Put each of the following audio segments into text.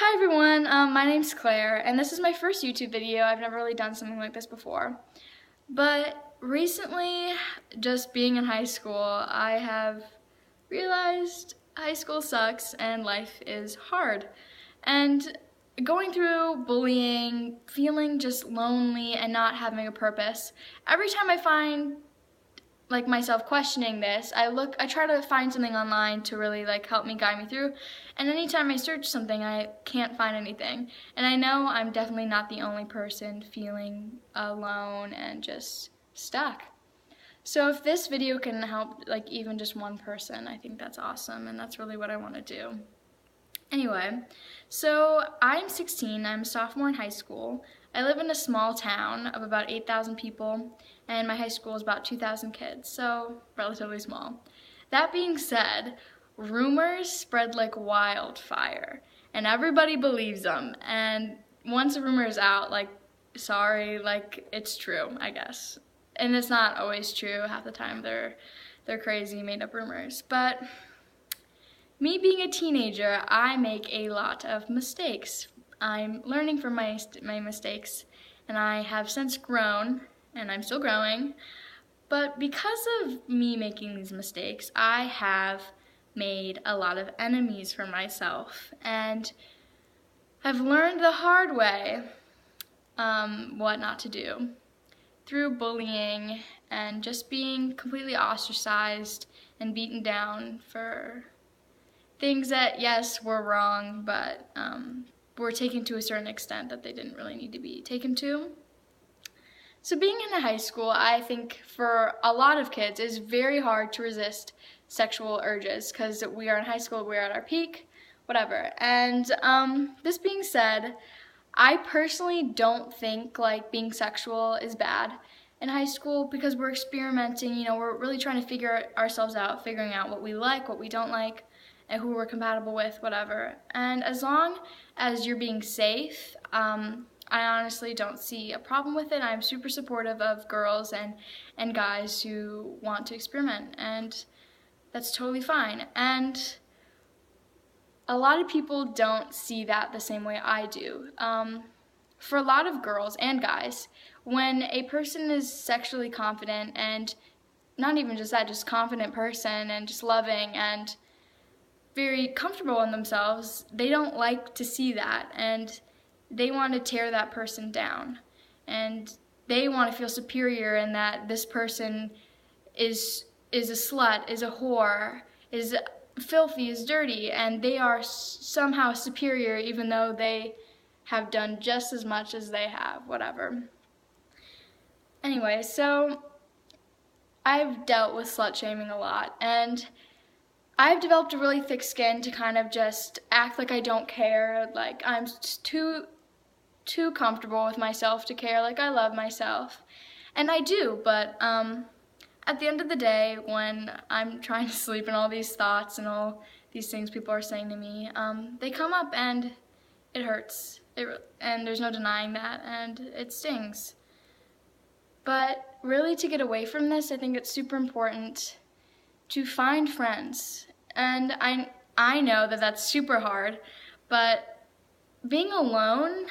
Hi everyone, my name's Claire, and this is my first YouTube video. I've never really done something like this before. But recently, just being in high school, I have realized high school sucks and life is hard. And going through bullying, feeling just lonely and not having a purpose, every time I find myself questioning this, I try to find something online to really help me guide me through, and anytime I search something I can't find anything, and I know I'm definitely not the only person feeling alone and just stuck. So if this video can help even just one person, I think that's awesome, and that's really what I want to do. Anyway, so I'm 16, I'm a sophomore in high school. I live in a small town of about 8,000 people, and my high school is about 2,000 kids, so relatively small. That being said, rumors spread like wildfire, and everybody believes them, and once a rumor is out, it's true, I guess. And it's not always true. Half the time they're crazy, made up rumors, but me being a teenager, I make a lot of mistakes. I'm learning from my mistakes, and I have since grown, and I'm still growing. But because of me making these mistakes, I have made a lot of enemies for myself, and I've learned the hard way what not to do through bullying and just being completely ostracized and beaten down for things that, yes, were wrong, but were taken to a certain extent that they didn't really need to be taken to. So being in a high school, I think for a lot of kids, is very hard to resist sexual urges because we are in high school, we're at our peak, whatever. And this being said, I personally don't think being sexual is bad in high school because we're experimenting, we're really trying to figure ourselves out, figuring out what we like, what we don't like, and who we're compatible with, whatever. And as long as you're being safe, I honestly don't see a problem with it. I'm super supportive of girls and guys who want to experiment, and that's totally fine. And a lot of people don't see that the same way I do. For a lot of girls and guys, when a person is sexually confident, and not even just that, just confident person and just loving and very comfortable in themselves, they don't like to see that, and they want to tear that person down, and they want to feel superior in that this person is a slut, is a whore, is filthy, is dirty, and they are somehow superior even though they have done just as much as they have, whatever. Anyway, so I've dealt with slut shaming a lot, and I've developed a really thick skin to kind of just act like I don't care, like I'm just too comfortable with myself to care, like I love myself. And I do, but at the end of the day, when I'm trying to sleep and all these thoughts and all these things people are saying to me, they come up and it hurts. And there's no denying that, and it stings. But really, to get away from this, I think it's super important to find friends. And I know that that's super hard, but being alone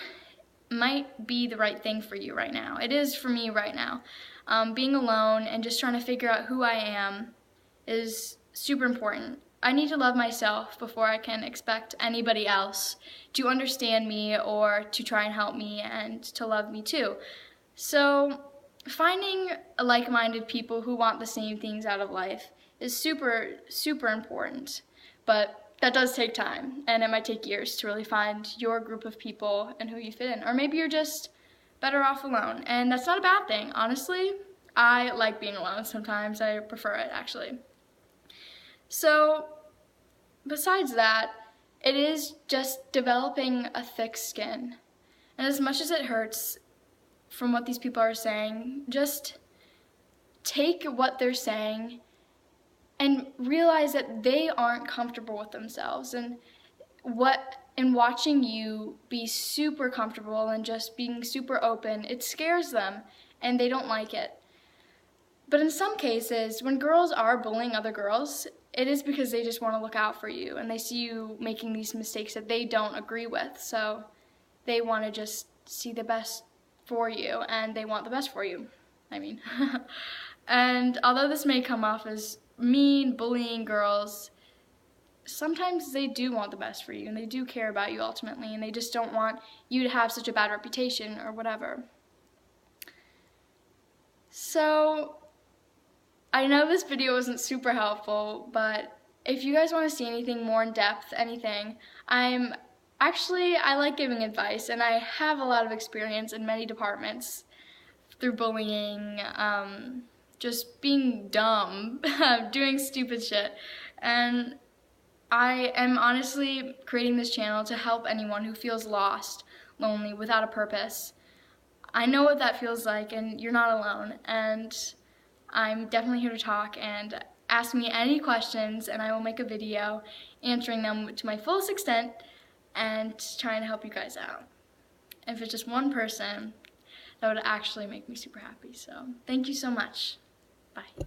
might be the right thing for you right now. It is for me right now. Being alone and just trying to figure out who I am is super important. I need to love myself before I can expect anybody else to understand me or to try and help me and to love me too. So finding like-minded people who want the same things out of life is super, super important. But that does take time, and it might take years to really find your group of people and who you fit in. Or maybe you're just better off alone, and that's not a bad thing. Honestly, I like being alone sometimes. I prefer it, actually. So, besides that, it is just developing a thick skin. And as much as it hurts from what these people are saying, just take what they're saying and realize that they aren't comfortable with themselves, and watching you be super comfortable and just being super open, it scares them and they don't like it. But in some cases, when girls are bullying other girls, it is because they just want to look out for you, and they see you making these mistakes that they don't agree with, so they want to just see the best for you, and they want the best for you, I mean. And although this may come off as mean, bullying girls, sometimes they do want the best for you, and they do care about you ultimately, and they just don't want you to have such a bad reputation or whatever. So, I know this video wasn't super helpful, but if you guys want to see anything more in depth, anything, I like giving advice, and I have a lot of experience in many departments through bullying, just being dumb, doing stupid shit, and I am honestly creating this channel to help anyone who feels lost, lonely, without a purpose. I know what that feels like, and you're not alone, and I'm definitely here to talk, and ask me any questions, and I will make a video answering them to my fullest extent and trying to help you guys out. And if it's just one person, that would actually make me super happy. So thank you so much. Bye.